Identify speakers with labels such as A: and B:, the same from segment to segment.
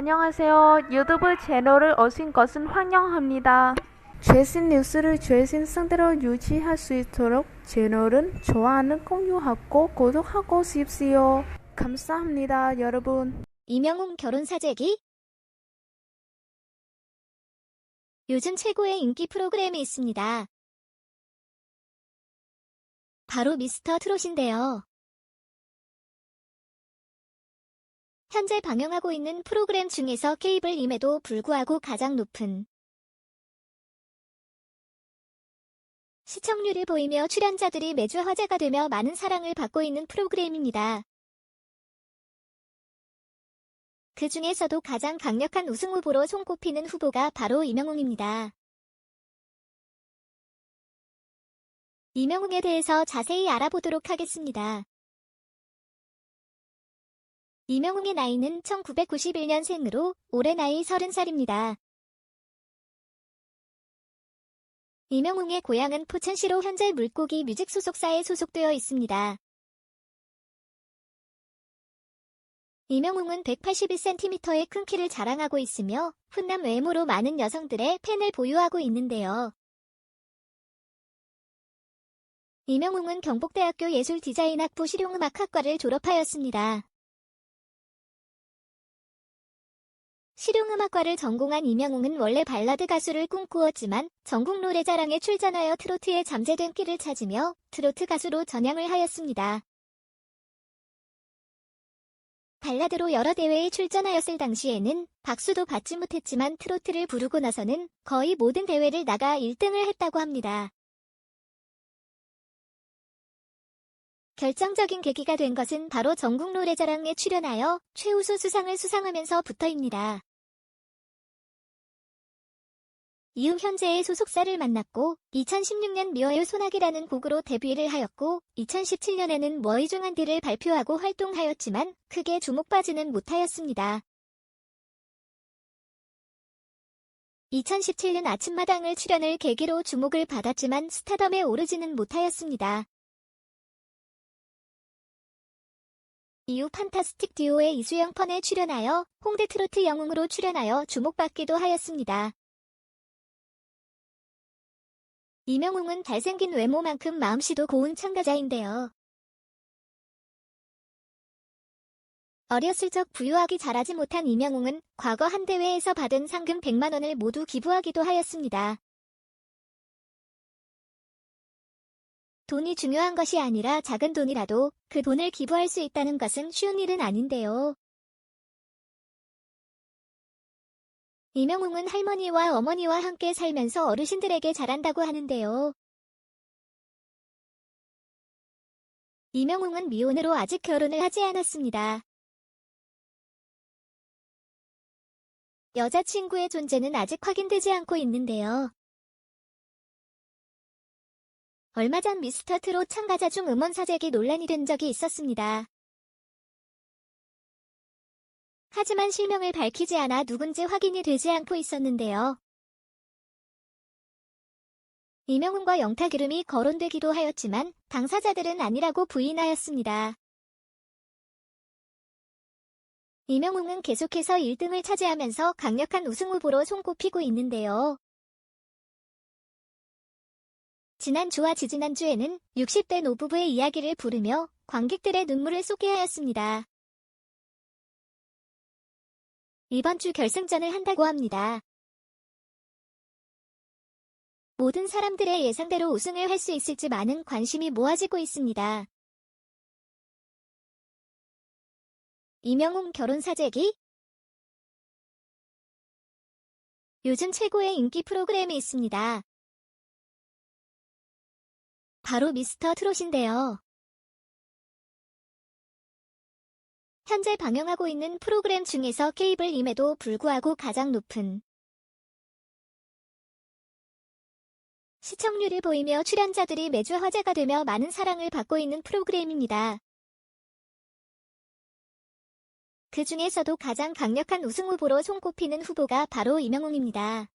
A: 안녕하세요. 유튜브 채널을 오신 것은 환영합니다. 최신 뉴스를 최신 상태로 유지할 수 있도록 채널은 좋아요는 공유하고 구독하고 싶지요. 감사합니다, 여러분.
B: 이명웅 결혼 사재기? 요즘 최고의 인기 프로그램이 있습니다. 바로 미스터 트롯인데요. 현재 방영하고 있는 프로그램 중에서 케이블임에도 불구하고 가장 높은 시청률을 보이며 출연자들이 매주 화제가 되며 많은 사랑을 받고 있는 프로그램입니다. 그 중에서도 가장 강력한 우승 후보로 손꼽히는 후보가 바로 이명웅입니다. 이명웅에 대해서 자세히 알아보도록 하겠습니다. 이명웅의 나이는 1991년생으로 올해 나이 30살입니다. 이명웅의 고향은 포천시로 현재 물고기 뮤직 소속사에 소속되어 있습니다. 이명웅은 181cm의 큰 키를 자랑하고 있으며 훈남 외모로 많은 여성들의 팬을 보유하고 있는데요. 이명웅은 경북대학교 예술디자인학부 실용음악학과를 졸업하였습니다. 실용음악과를 전공한 이명웅은 원래 발라드 가수를 꿈꾸었지만 전국 노래자랑에 출전하여 트로트에 잠재된 끼를 찾으며 트로트 가수로 전향을 하였습니다. 발라드로 여러 대회에 출전하였을 당시에는 박수도 받지 못했지만 트로트를 부르고 나서는 거의 모든 대회를 나가 1등을 했다고 합니다. 결정적인 계기가 된 것은 바로 전국 노래자랑에 출연하여 최우수 수상을 수상하면서부터입니다. 이후 현재의 소속사를 만났고 2016년 미워요 소나기라는 곡으로 데뷔를 하였고 2017년에는 머이중한디를 발표하고 활동하였지만 크게 주목받지는 못하였습니다. 2017년 아침마당을 출연을 계기로 주목을 받았지만 스타덤에 오르지는 못하였습니다. 이후 판타스틱 듀오의 이수영 펀에 출연하여 홍대 트로트 영웅으로 출연하여 주목받기도 하였습니다. 이명웅은 잘생긴 외모만큼 마음씨도 고운 참가자인데요. 어렸을 적 부유하기 잘하지 못한 이명웅은 과거 한 대회에서 받은 상금 100만 원을 모두 기부하기도 하였습니다. 돈이 중요한 것이 아니라 작은 돈이라도 그 돈을 기부할 수 있다는 것은 쉬운 일은 아닌데요. 이명웅은 할머니와 어머니와 함께 살면서 어르신들에게 잘한다고 하는데요. 이명웅은 미혼으로 아직 결혼을 하지 않았습니다. 여자친구의 존재는 아직 확인되지 않고 있는데요. 얼마 전 미스터 트롯 참가자 중 음원 사재기 논란이 된 적이 있었습니다. 하지만 실명을 밝히지 않아 누군지 확인이 되지 않고 있었는데요. 이명웅과 영탁 이름이 거론되기도 하였지만 당사자들은 아니라고 부인하였습니다. 이명웅은 계속해서 1등을 차지하면서 강력한 우승 후보로 손꼽히고 있는데요. 지난주와 지지난주에는 60대 노부부의 이야기를 부르며 관객들의 눈물을 쏟게 하였습니다. 이번 주 결승전을 한다고 합니다. 모든 사람들의 예상대로 우승을 할 수 있을지 많은 관심이 모아지고 있습니다. 이명웅 결혼 사재기? 요즘 최고의 인기 프로그램이 있습니다. 바로 미스터 트롯인데요. 현재 방영하고 있는 프로그램 중에서 케이블임에도 불구하고 가장 높은 시청률을 보이며 출연자들이 매주 화제가 되며 많은 사랑을 받고 있는 프로그램입니다. 그 중에서도 가장 강력한 우승 후보로 손꼽히는 후보가 바로 이명웅입니다.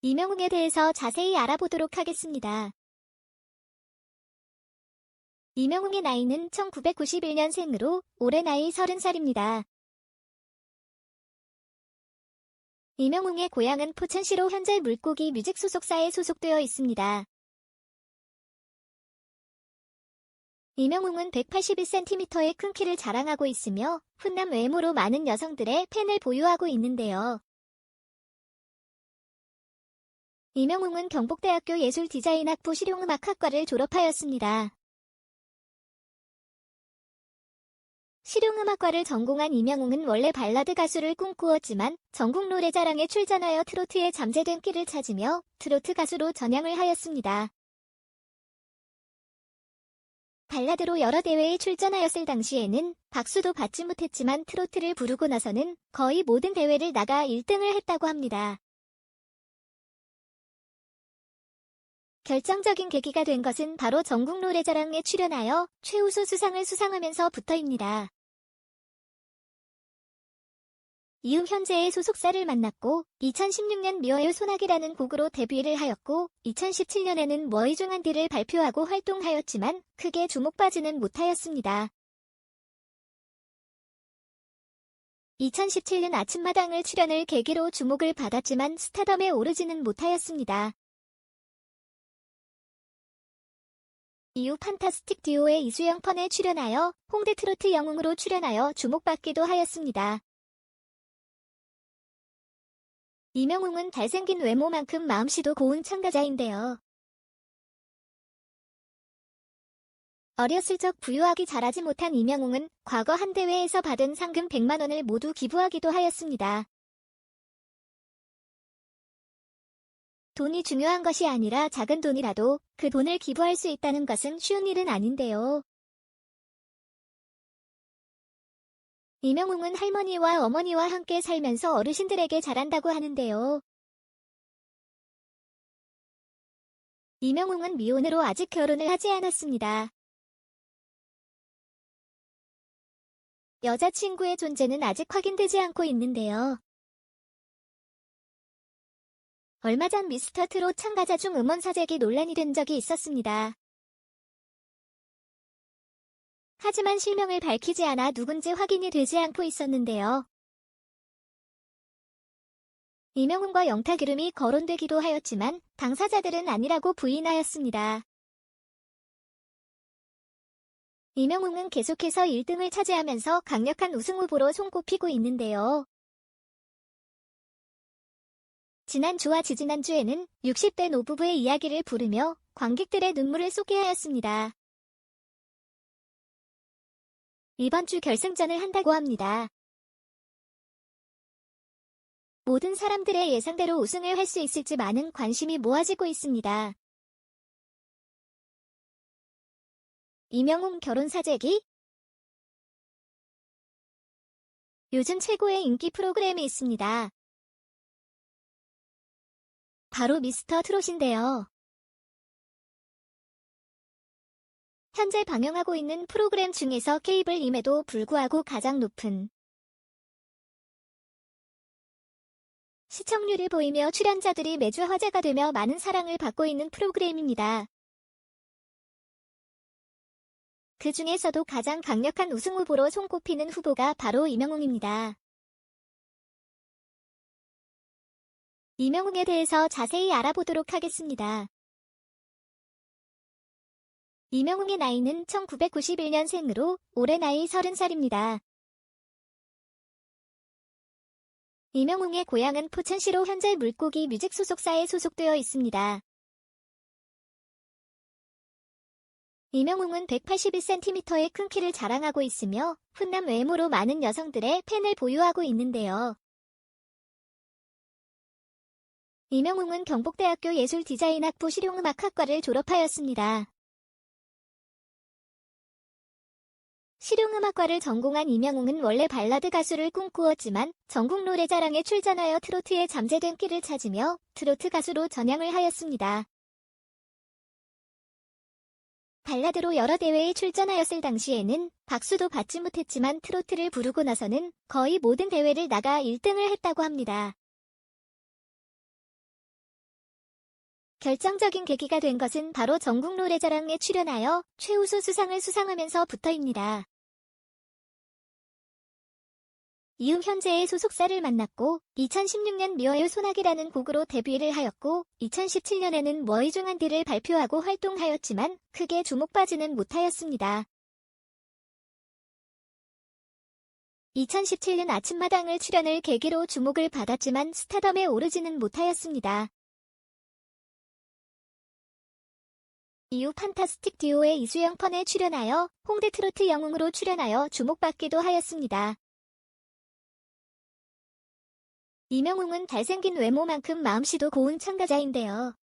B: 이명웅에 대해서 자세히 알아보도록 하겠습니다. 이명웅의 나이는 1991년생으로 올해 나이 30살입니다. 이명웅의 고향은 포천시로 현재 물고기 뮤직 소속사에 소속되어 있습니다. 이명웅은 181cm의 큰 키를 자랑하고 있으며 훈남 외모로 많은 여성들의 팬을 보유하고 있는데요. 이명웅은 경북대학교 예술디자인학부 실용음악학과를 졸업하였습니다. 실용음악과를 전공한 이명웅은 원래 발라드 가수를 꿈꾸었지만 전국 노래자랑에 출전하여 트로트에 잠재된 끼를 찾으며 트로트 가수로 전향을 하였습니다. 발라드로 여러 대회에 출전하였을 당시에는 박수도 받지 못했지만 트로트를 부르고 나서는 거의 모든 대회를 나가 1등을 했다고 합니다. 결정적인 계기가 된 것은 바로 전국 노래자랑에 출연하여 최우수 수상을 수상하면서부터입니다. 이후 현재의 소속사를 만났고 2016년 미워요 소나기라는 곡으로 데뷔를 하였고 2017년에는 머이중한디를 발표하고 활동하였지만 크게 주목받지는 못하였습니다. 2017년 아침마당을 출연을 계기로 주목을 받았지만 스타덤에 오르지는 못하였습니다. 이후 판타스틱 듀오의 이수영 펀에 출연하여 홍대 트로트 영웅으로 출연하여 주목받기도 하였습니다. 이명웅은 잘생긴 외모만큼 마음씨도 고운 참가자인데요. 어렸을 적 부유하기 잘하지 못한 이명웅은 과거 한 대회에서 받은 상금 100만 원을 모두 기부하기도 하였습니다. 돈이 중요한 것이 아니라 작은 돈이라도 그 돈을 기부할 수 있다는 것은 쉬운 일은 아닌데요. 이명웅은 할머니와 어머니와 함께 살면서 어르신들에게 잘한다고 하는데요. 이명웅은 미혼으로 아직 결혼을 하지 않았습니다. 여자친구의 존재는 아직 확인되지 않고 있는데요. 얼마 전 미스터 트롯 참가자 중 음원 사재기 논란이 된 적이 있었습니다. 하지만 실명을 밝히지 않아 누군지 확인이 되지 않고 있었는데요. 이명웅과 영탁 이름이 거론되기도 하였지만 당사자들은 아니라고 부인하였습니다. 이명웅은 계속해서 1등을 차지하면서 강력한 우승 후보로 손꼽히고 있는데요. 지난주와 지지난주에는 60대 노부부의 이야기를 부르며 관객들의 눈물을 쏟게 하였습니다. 이번 주 결승전을 한다고 합니다. 모든 사람들의 예상대로 우승을 할 수 있을지 많은 관심이 모아지고 있습니다. 이명웅 결혼 사재기? 요즘 최고의 인기 프로그램이 있습니다. 바로 미스터 트롯인데요. 현재 방영하고 있는 프로그램 중에서 케이블임에도 불구하고 가장 높은 시청률을 보이며 출연자들이 매주 화제가 되며 많은 사랑을 받고 있는 프로그램입니다. 그 중에서도 가장 강력한 우승 후보로 손꼽히는 후보가 바로 이명웅입니다. 이명웅에 대해서 자세히 알아보도록 하겠습니다. 이명웅의 나이는 1991년생으로 올해 나이 30살입니다. 이명웅의 고향은 포천시로 현재 물고기 뮤직 소속사에 소속되어 있습니다. 이명웅은 181cm의 큰 키를 자랑하고 있으며 훈남 외모로 많은 여성들의 팬을 보유하고 있는데요. 이명웅은 경북대학교 예술디자인학부 실용음악학과를 졸업하였습니다. 실용음악과를 전공한 이명웅은 원래 발라드 가수를 꿈꾸었지만 전국 노래자랑에 출전하여 트로트에 잠재된 끼를 찾으며 트로트 가수로 전향을 하였습니다. 발라드로 여러 대회에 출전하였을 당시에는 박수도 받지 못했지만 트로트를 부르고 나서는 거의 모든 대회를 나가 1등을 했다고 합니다. 결정적인 계기가 된 것은 바로 전국 노래자랑에 출연하여 최우수 수상을 수상하면서부터입니다. 이후 현재의 소속사를 만났고 2016년 미워요 소나기라는 곡으로 데뷔를 하였고 2017년에는 워이중한디를 발표하고 활동하였지만 크게 주목받지는 못하였습니다. 2017년 아침마당을 출연을 계기로 주목을 받았지만 스타덤에 오르지는 못하였습니다. 이후 판타스틱 듀오의 이수영 펀에 출연하여 홍대 트로트 영웅으로 출연하여 주목받기도 하였습니다. 이명웅은 잘생긴 외모만큼 마음씨도 고운 참가자인데요.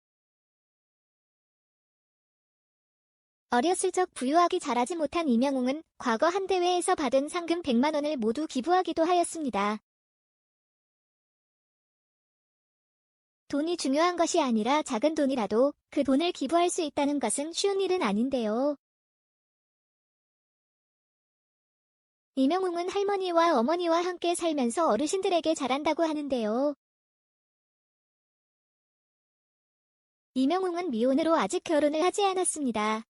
B: 어렸을 적 부유하기 잘하지 못한 이명웅은 과거 한 대회에서 받은 상금 100만 원을 모두 기부하기도 하였습니다. 돈이 중요한 것이 아니라 작은 돈이라도 그 돈을 기부할 수 있다는 것은 쉬운 일은 아닌데요. 이명웅은 할머니와 어머니와 함께 살면서 어르신들에게 잘한다고 하는데요. 이명웅은 미혼으로 아직 결혼을 하지 않았습니다.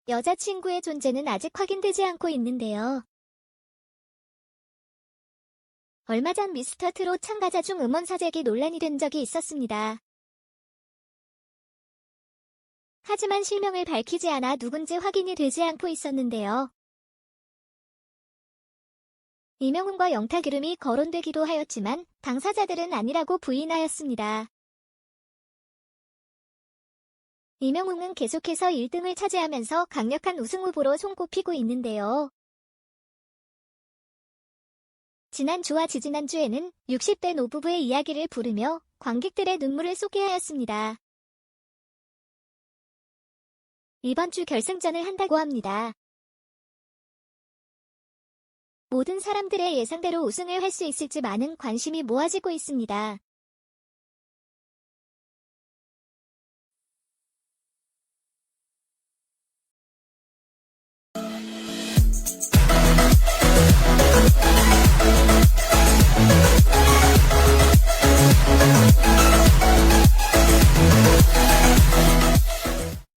B: 여자친구의 존재는 아직 확인되지 않고 있는데요. 얼마 전 미스터 트롯 참가자 중 음원 사재기 논란이 된 적이 있었습니다. 하지만 실명을 밝히지 않아 누군지 확인이 되지 않고 있었는데요. 이명웅과 영탁 이름이 거론되기도 하였지만 당사자들은 아니라고 부인하였습니다. 이명웅은 계속해서 1등을 차지하면서 강력한 우승 후보로 손꼽히고 있는데요. 지난주와 지지난주에는 60대 노부부의 이야기를 부르며 관객들의 눈물을 쏟게 하였습니다. 이번 주 결승전을 한다고 합니다. 모든 사람들의 예상대로 우승을 할 수 있을지 많은 관심이 모아지고 있습니다.